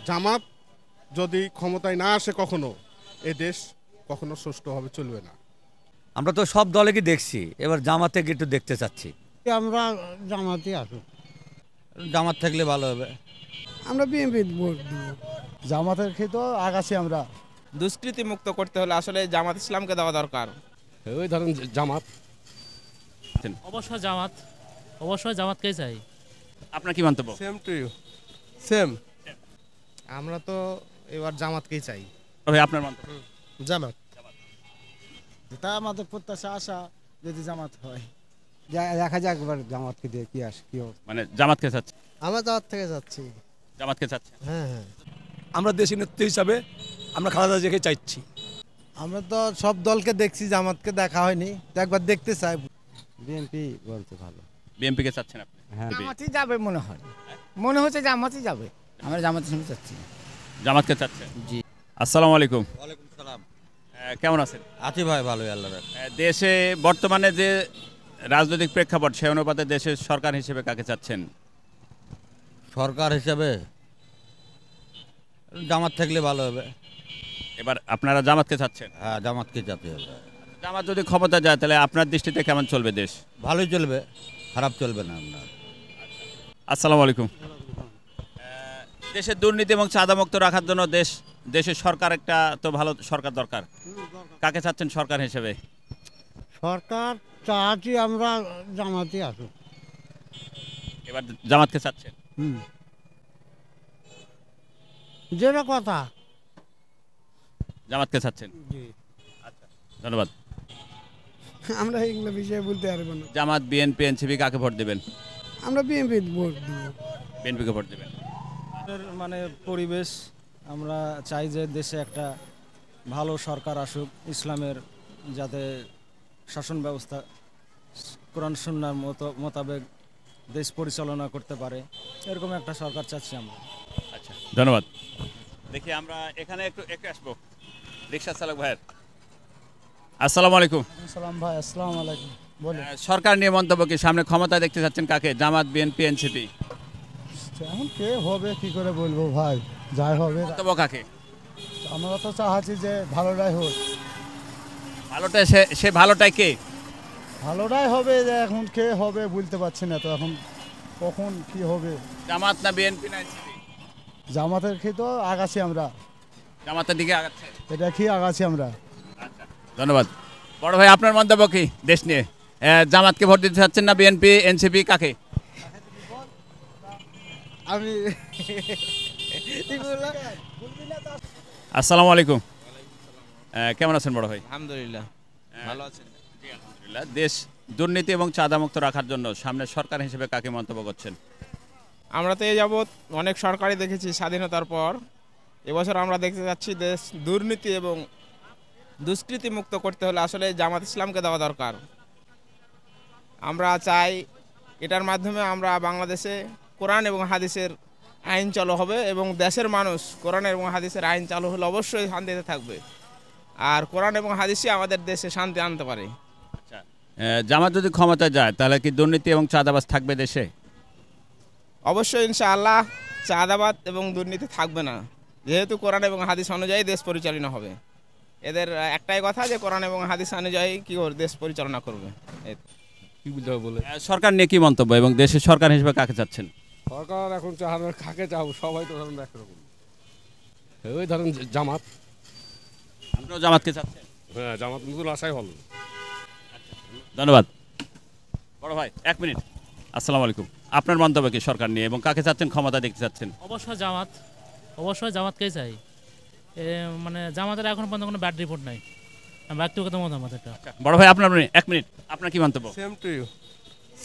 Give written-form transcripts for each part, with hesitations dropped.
জামাত যদি ক্ষমতায় না আসে কখনো, এ দেশ কখনো সুষ্ঠুভাবে চলবে না। আমরা তো সব দলেরই দেখছি, এবার জামাতে একটু দেখতে চাচ্ছি। আমরা জামাতে আসুক, জামাত থাকলে ভালো হবে। আমরা বিএনপি ভোট দেবো। জামাতের খেতে আগাছি আমরা। দুষ্কৃতি মুক্ত করতে হলে আসলে জামাত ইসলামকে দেওয়া দরকার। ওই ধরেন জামাত। অবশ্যই জামাত, অবশ্যই জামাতকেই চাই। আপনার কি মন্তব্য? Same to you, same. আমরা তো এবার জামাতকেই চাই। ভাই আপনার মন্তব্য? জামাত। তা আমাদের প্রত্যাশা আশা যদি জামাত হয়, দেখা যাক এবার জামাতকে দিয়ে কি আসে কি হবে। মানে জামাতকে চাচ্ছে? আমরা জামাত থেকে যাচ্ছি। জামাতকে চাচ্ছে? হ্যাঁ হ্যাঁ, আমরা দেশি নেত্রী হিসাবে আমরা খালেদা জিয়াকে চাইছি। আমরা তো সব দলকে দেখছি, জামাতকে দেখা হয়নি, তো একবার দেখতে চাই। বিএনপি বলতে ভালো। বিএনপি কে চাচ্ছেন আপনি? হ্যাঁ, জামাতই যাবে মনে হয়, মনে হচ্ছে জামাতই যাবে। আমরা জামাতের সঙ্গে চাচ্ছি। জামাতকে চাচ্ছেন? জি। আসসালামু আলাইকুম। ওয়ালাইকুম সালাম। কেমন আছেন? আছি ভাই, ভালোই আল্লাহর। দেশে বর্তমানে যে রাজনৈতিক প্রেক্ষাপট, সেই অনুপাতে দেশের সরকার হিসেবে কাকে চাচ্ছেন? সরকার হিসাবে জামাত থাকলে ভালো হবে। এবার আপনারা জামাতকে চাচ্ছেন? হ্যাঁ, জামাতকে চাতে হবে। জামাত যদি ক্ষমতা যায় তাহলে আপনার দৃষ্টিতে কেমন চলবে দেশ? ভালোই চলবে, খারাপ চলবে না আপনার। আসসালামু আলাইকুম। দেশের দুর্নীতি এবং চাঁদামুক্ত রাখার জন্য দেশের সরকার একটা তো ভালো সরকার দরকার। কাকে চাচ্ছেন সরকার হিসেবে? সরকার চাচ্ছি আমরা জামাতে আসুক। এবার জামাতকে চাচ্ছেন? যেটা কথা। জামাতকে চাচ্ছেন? আচ্ছা, ধন্যবাদ। আমরা এগুলো বিষয়ে বলতে পারবো না। জামাত, বিএনপি, এনসিপি কাকে ভোট দেবেন? আমরা বিএনপি ভোট দেবো। বিএনপিকে ভোট দেবেন। মানে পরিবেশ, আমরা চাই যে দেশে একটা ভালো সরকার আসুক, ইসলামের যাতে শাসন ব্যবস্থা কোরআন সুন্নাহর মোতাবেক দেশ পরিচালনা করতে পারে, এরকম একটা সরকার চাচ্ছি আমরা। আচ্ছা, ধন্যবাদ। দেখি আমরা এখানে একটু আসবো রিক্সা চালক ভাইয়ের। আসসালামু আলাইকুম। সালাম ভাই, আসসালামু আলাইকুম। বলে সরকার নিয়ে মন্তব্য কি? সামনে ক্ষমতা দেখতে চাচ্ছেন কাকে? জামাত, বিএনপি, এনসিপি? এখন কে হবে কি করে বলবো ভাই, যাই হবে। মন্তব্য কাকে? আমরা তো চাচ্ছি যে ভালোটাই হোক। ভালোটা সে ভালোটাই কে? ভালোটাই হবে, যে এখন কে হবে বলতে পারছি না তো, এখন কখন কি হবে। জামাত না বিএনপি না এনসিপি? জামাতের খেতে আগাছি আমরা। জামাতের দিকে আগাচ্ছে? এটা কি আগাছি আমরা। আচ্ছা, ধন্যবাদ। বড় ভাই আপনার মন্তব্য কি দেশ নিয়ে? জামাতকে ভোট দিতে চাচ্ছেন না বিএনপি, এনসিপি, কাকে? আমি আসসালামু আলাইকুম। কেমন আছেন বড় ভাই? আলহামদুলিল্লাহ, ভালো আছেন? জি আলহামদুলিল্লাহ। দেশ দুর্নীতি এবং চাঁদামুক্ত রাখার জন্য সামনে সরকার হিসেবে কাকে মন্তব্য করছেন? আমরা তো এই যাবৎ অনেক সরকারই দেখেছি স্বাধীনতার পর। এবছর আমরা দেখতে যাচ্ছি দেশ দুর্নীতি এবং দুষ্কৃতি মুক্ত করতে হলে আসলে জামাত ইসলামকে দেওয়া দরকার। আমরা চাই এটার মাধ্যমে আমরা বাংলাদেশে কোরআন এবং হাদিসের আইন চালু হবে এবং দেশের মানুষ কোরআন এবং হাদিসের আইন চালু হলে অবশ্যই শান্তিতে থাকবে। আর কোরআন এবং হাদিসই আমাদের দেশে শান্তি আনতে পারে। আচ্ছা, জামাত যদি ক্ষমতায় যায় তাহলে কি দুর্নীতি এবং চাঁদাবাজ থাকবে দেশে? অবশ্যই ইনশাআল্লাহ চাঁদাবাদ এবং দুর্নীতি থাকবে না, যেহেতু কোরআন এবং হাদিস অনুযায়ী দেশ পরিচালনা হবে। এদের একটাই কথা যে কোরআন এবং হাদিস অনুযায়ী কি দেশ পরিচালনা করবে। কি বলতে হবে বলে? সরকার নিয়ে কি মন্তব্য এবং দেশের সরকার হিসেবে কাকে চাচ্ছেন? সরকার এখন চাহানোর কাকে চাবো, সবাই তো ধরেন একরকম। ওই ধরেন জামাত। আপনিও জামাতকে চাচ্ছেন? হ্যাঁ, জামাত নতুন আশাই ভালো। ধন্যবাদ। বড় ভাই 1 মিনিট। আসসালামু আলাইকুম। আপনার মন্তব্য কি সরকার নিয়ে এবং কাকে চাচ্ছেন ক্ষমতা দেখতে চাচ্ছেন? অবশ্যই জামাত, অবশ্যই জামাতকেই চাই। মানে জামাতের এখন পর্যন্ত কোনো ব্যাড রিপোর্ট নাই, ব্যক্তিগত মতামত এটা। বড় ভাই আপনার 1 মিনিট, আপনার কি মন্তব্য? Same to you,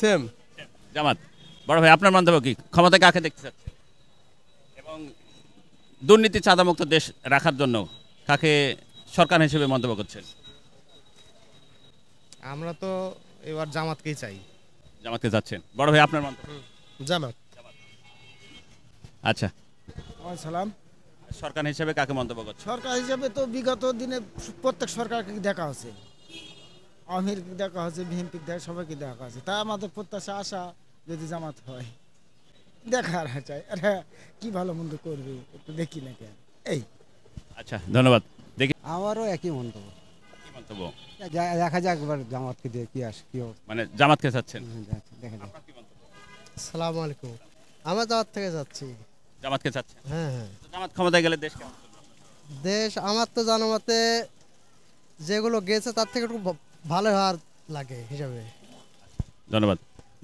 same. জামাত। বড় ভাই আপনার মন্তব্য কি? ক্ষমতা কাকে দেখতে চাচ্ছেন এবং দুর্নীতি চাঁদামুক্ত দেশ রাখার জন্য কাকে সরকার হিসেবে মন্তব্য করছেন? আমরা তো এবার জামাতকেই চাই। জামাতকে যাচ্ছেন। বড় ভাই আপনার মন্তব্য? জামাত। আচ্ছা, সালাম। সরকার হিসেবে কাকে মন্তব্য করছেন? সরকার হিসেবে তো বিগত দিনে প্রত্যেক সরকারকে দেখা হচ্ছে, আমির দেখা হচ্ছে, বিএনপি দেখা, সবাইকে দেখা হচ্ছে। তা আমাদের প্রত্যাশা আশা যদি জামাত হয়। দেখার চাই আরে কি ভালো মন্দ করবে একটু দেখি না কেন এই আচ্ছা ধন্যবাদ। দেখি আমারও একই মন্তব্য। কি মন্তব্য, দেখা যাক এবার জামাতকে দিয়ে কি আসে কি মানে জামাতকে চাচ্ছেন? দেখা যাক। আপনার কি মন্তব্য? আসসালামু আলাইকুম। আমরা জামাত থেকে যাচ্ছি। জামাতকে চাচ্ছেন? হ্যাঁ হ্যাঁ। তো জামাত ক্ষমতায় গেলে দেশ কেমন চলবে? দেশ আমার তো জানামতে যেগুলো গেছে তার থেকে একটু ভালো হওয়ার লাগে হিসাবে। ধন্যবাদ।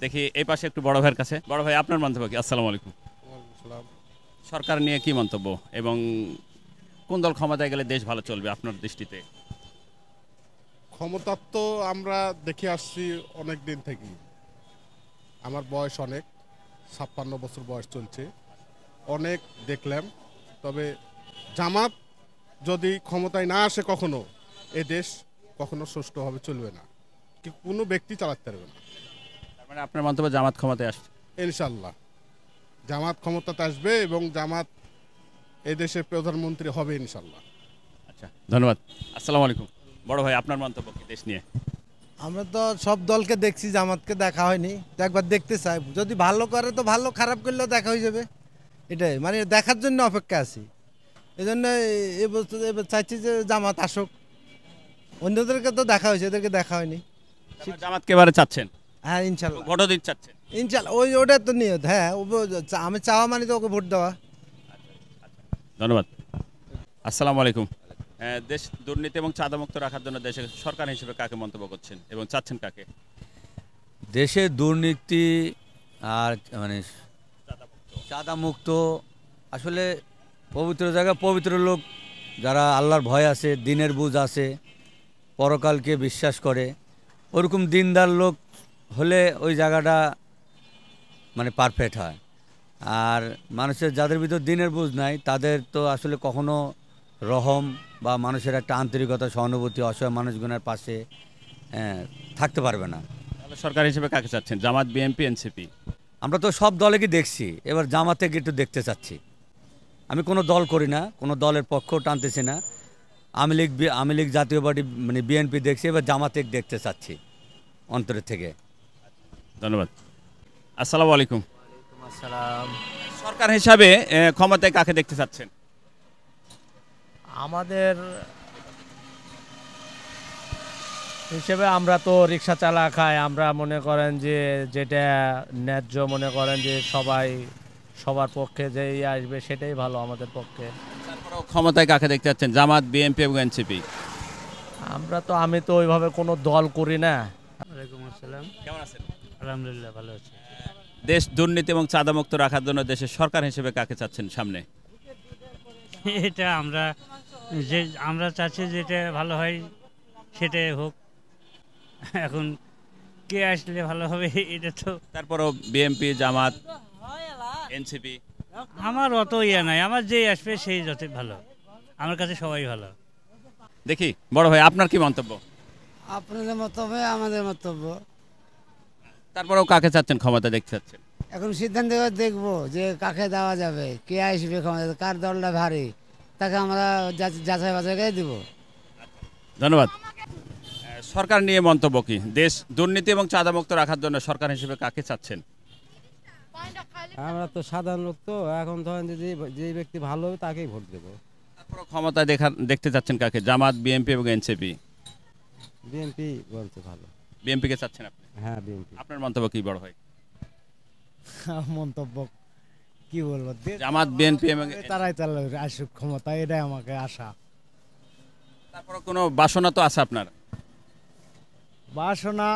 দেখি এই পাশে একটু বড় ভাইয়ের কাছে। বড় ভাই আপনার মন্তব্য কি? আসসালামু আলাইকুম। সরকার নিয়ে কি মন্তব্য এবং কোন দল ক্ষমতায় গেলে দেশ ভালো চলবে আপনার দৃষ্টিতে? ক্ষমতার তো আমরা দেখে আসছি অনেক দিন থেকেই। আমার বয়স অনেক, 56 বছর বয়স চলছে, অনেক দেখলাম। তবে জামাত যদি ক্ষমতায় না আসে কখনো, এ দেশ কখনো সুষ্ঠুভাবে চলবে না, কি কোনো ব্যক্তি চালাতে পারবে না। তার মানে আপনার মন্তব্য জামাত ক্ষমতায় আসছে? ইনশাল্লাহ জামাত ক্ষমতাতে আসবে এবং জামাত এ দেশের প্রধানমন্ত্রী হবে ইনশাল্লাহ। আচ্ছা ধন্যবাদ। আসসালামু আলাইকুম। বড় ভাই আপনার মন্তব্য কি দেশ নিয়ে? আমরা তো সব দলকে দেখছি, জামাতকে দেখা হয়নি, তো একবার দেখতে চাই। যদি ভালো করে তো ভালো, খারাপ করলেও দেখা হয়ে যাবে। এটাই মানে দেখার জন্য অপেক্ষা আছি। এই জন্য এবার চাইছি যে জামাত আসুক। অন্যদেরকে তো দেখা হয়েছে, এদেরকে দেখা হয়নি। জামাতকে এবারে চাচ্ছেন? হ্যাঁ ইনশাল্লাহ। ভোটও দিতে চাচ্ছেন? ইনশাল্লাহ ওটা তো নিয়ত। হ্যাঁ আমি চাওয়া মানে তো ওকে ভোট দেওয়া। ধন্যবাদ। আসসালামু আলাইকুম। দেশ দুর্নীতি এবং চাঁদামুক্ত রাখার জন্য দেশের সরকার হিসেবে কাকে মন্তব্য করছেন এবং চাচ্ছেন কাকে? দেশে দুর্নীতি আর মানে চাঁদা মুক্ত, আসলে পবিত্র জায়গা, পবিত্র লোক যারা আল্লাহর ভয় আছে, দিনের বুঝ আছে, পরকালকে বিশ্বাস করে, ওরকম দিনদার লোক হলে ওই জায়গাটা মানে পারফেক্ট হয়। আর মানুষের যাদের ভিতর দিনের বুঝ নাই তাদের তো আসলে কখনো রহম বা মানুষের একটা আন্তরিকতা, সহানুভূতি অসহায় মানুষগুলোর পাশে থাকতে পারবে না। তাহলে সরকার হিসেবে কাকে চাচ্ছেন? জামাত, বিএনপি, এনসিপি? আমরা তো সব দলেরই দেখছি, এবার জামাতে একটু দেখতে চাচ্ছি। আমি কোনো দল করি না, কোনো দলের পক্ষও টানতেছি না। আমি লীগ জাতীয় পার্টি মানে বিএনপি দেখছি, এবার জামাতে দেখতে চাচ্ছি অন্তরের থেকে। ধন্যবাদ। আসসালামু আলাইকুম। আসসালাম। সরকার হিসাবে ক্ষমতায় কাকে দেখতে চাচ্ছেন? আমাদের হিসেবে আমরা তো রিক্সা চালা খাই, আমরা মনে করেন যে যেটা ন্যায্য মনে করেন যে সবার পক্ষে যেই আসবে সেটাই ভালো আমাদের পক্ষে। তারপরেও ক্ষমতায় কাকে দেখতে চাচ্ছেন? জামাত, বিএনপি এবং এনসিপি? আমি তো ওইভাবে কোনো দল করি না। ওয়ালাইকুম আসসালাম। কেমন আছেন? আলহামদুলিল্লাহ ভালো আছি। দেশ দুর্নীতি এবং চাঁদামুক্ত রাখার জন্য দেশের সরকার হিসেবে কাকে চাচ্ছেন সামনে? এটা আমরা চাচ্ছি যেটা ভালো হয় সেটাই হোক। এখন কে আসলে ভালো হবে এটা তো। তারপরও বিএনপি, জামাত, এনসিপি? আমার অত ইয়ে নাই, আমার যেই আসবে সেই যত ভালো, আমার কাছে সবাই ভালো। দেখি বড় ভাই আপনার কি মন্তব্য? আপনাদের মন্তব্য আমাদের মন্তব্য। তারপরেও কাকে চাচ্ছেন ক্ষমতা দেখতে চাচ্ছেন? এখন সিদ্ধান্ত দেখবো যে কাকে দেওয়া যাবে, কে আসবে ক্ষমতা, কার দলটা ভারী, তাকে আমরা যাচাই বাছাই করে দিব। ধন্যবাদ। সরকার নিয়ে মন্তব্য কি? দেশ দুর্নীতি এবং চাঁদামুক্ত রাখার জন্য সরকার হিসেবে কাকে চাচ্ছেন? আমরা তো সাধারণ লোক, তো এখন ধরেন যে ব্যক্তি ভালো হবে তাকেই ভোট দেবো। তারপরে ক্ষমতা দেখতে চাচ্ছেন কাকে? জামাত, বিএনপি এবং এনসিপি? বিএনপি বলছে ভালো। বিএনপিকে চাচ্ছেন আপনি? হ্যাঁ বিএনপি। আপনার মন্তব্য কি বড় ভাই? মন্তব্য কি বলবো, জামাত, বিএনপি এবং তারাই আসুক ক্ষমতা, এটাই আমাকে আশা। তারপরে কোনো বাসনা তো আছে আপনার? বাসনা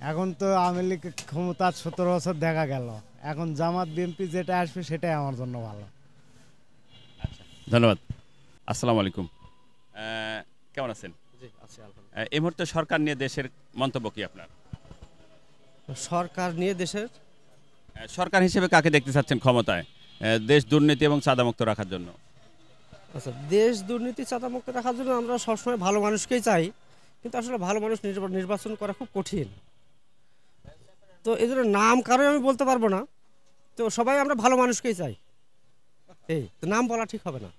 এখন তো আওয়ামী লীগ ক্ষমতা 17 বছর দেখা গেল, এখন জামাত বিএনপি যেটা আসবে সেটাই আমার জন্য ভালো। ধন্যবাদ। আসসালামু আলাইকুম। কেমন আছেন? জি আছি আলহামদুলিল্লাহ। এই মুহূর্তে সরকার নিয়ে দেশের মন্তব্য কি আপনার? সরকার নিয়ে দেশের সরকার হিসেবে কাকে দেখতে চাচ্ছেন ক্ষমতায় দেশ দুর্নীতি এবং চাঁদামুক্ত রাখার জন্য? আচ্ছা, দেশ দুর্নীতি চাঁদামুক্ত রাখার জন্য আমরা সবসময় ভালো মানুষকেই চাই, কিন্তু আসলে ভালো মানুষ নির্বাচন করা খুব কঠিন। তো এই জন্য নাম কারণ আমি বলতে পারবো না, তো সবাই আমরা ভালো মানুষকেই চাই, এই তো নাম বলা ঠিক হবে না।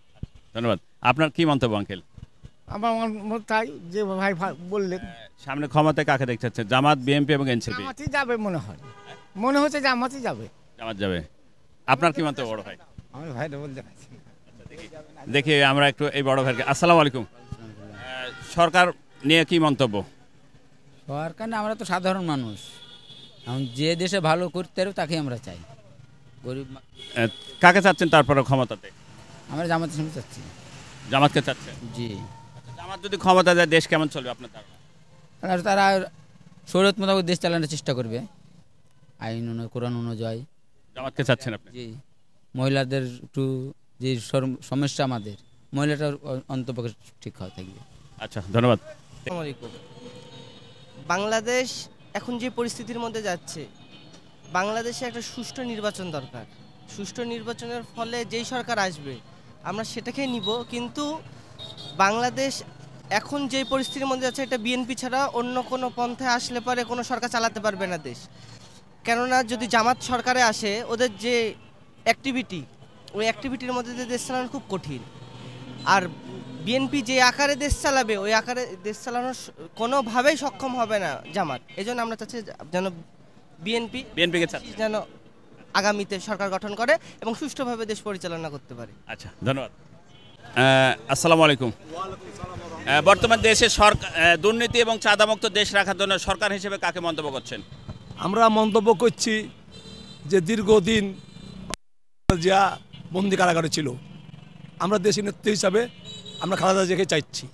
ধন্যবাদ। আপনার কি মন্তব্য আঙ্কেল? আমার তাই যে ভাই বললেন, সামনে ক্ষমতায় কাকে দেখতে চাচ্ছেন? জামাত, বিএনপি এবং এনসিপি? জামাতই যাবে মনে হচ্ছে, জামাতই যাবে। জামাত যাবে। আপনার কি মন্তব্য বড় ভাই? আমি ভাইটা বলতে পারছি না। দেখি আমরা একটু এই বড় ভাইকে। আসসালামু আলাইকুম। সরকার নিয়ে কি মন্তব্য? সরকার না, আমরা তো সাধারণ মানুষ, এখন যে দেশে ভালো করতে পারবে তাকে আমরা চাই। গরিব কাকে চাচ্ছেন তারপরে ক্ষমতাতে? আমরা জামাতের সঙ্গে চাচ্ছি। জামাতকে চাচ্ছেন? জি। জামাত যদি ক্ষমতা দেয় দেশ কেমন চলবে আপনার ধারণা? আর তারা শরীয়ত মোতাবেক দেশ চালানোর চেষ্টা করবে, আইন কোরআন অনুযায়ী। জামাতকে চাচ্ছেন আপনি? জি। মহিলাদের একটু যে সমস্যা, আমাদের মহিলাটার অন্তপক্ষে ঠিক হওয়া থাকবে। আচ্ছা, ধন্যবাদ। আসসালামু আলাইকুম। বাংলাদেশ এখন যে পরিস্থিতির মধ্যে যাচ্ছে, বাংলাদেশে একটা সুষ্ঠু নির্বাচন দরকার। সুষ্ঠু নির্বাচনের ফলে যেই সরকার আসবে আমরা সেটাকেই নিব, কিন্তু বাংলাদেশ এখন যেই পরিস্থিতির মধ্যে যাচ্ছে এটা বিএনপি ছাড়া অন্য কোনো পন্থায় আসলে পরে কোনো সরকার চালাতে পারবে না দেশ। কেননা যদি জামাত সরকারে আসে, ওদের যে অ্যাক্টিভিটি, ওই অ্যাক্টিভিটির মধ্যে দিয়ে দেশ চালানো খুব কঠিন। আর বিএনপি যে আকারে দেশ চালাবে, ওই আকারে দেশ চালানোর কোনোভাবেই সক্ষম হবে না জামাত। এই জন্য আমরা চাচ্ছি যেন বিএনপিকে যেন আগামীতে সরকার গঠন করে এবং সুষ্ঠুভাবে দেশ পরিচালনা করতে পারে। আচ্ছা, ধন্যবাদ। আসসালামু আলাইকুম। বর্তমান দেশে সরকার দুর্নীতি এবং চাঁদামুক্ত দেশ রাখার জন্য সরকার হিসেবে কাকে মন্তব্য করছেন? আমরা মন্তব্য করছি যে দীর্ঘদিন যা বন্দি কারাগারে ছিল, আমরা দেশি নেত্রী হিসাবে আমরা খালেদা জিয়াকে চাইছি।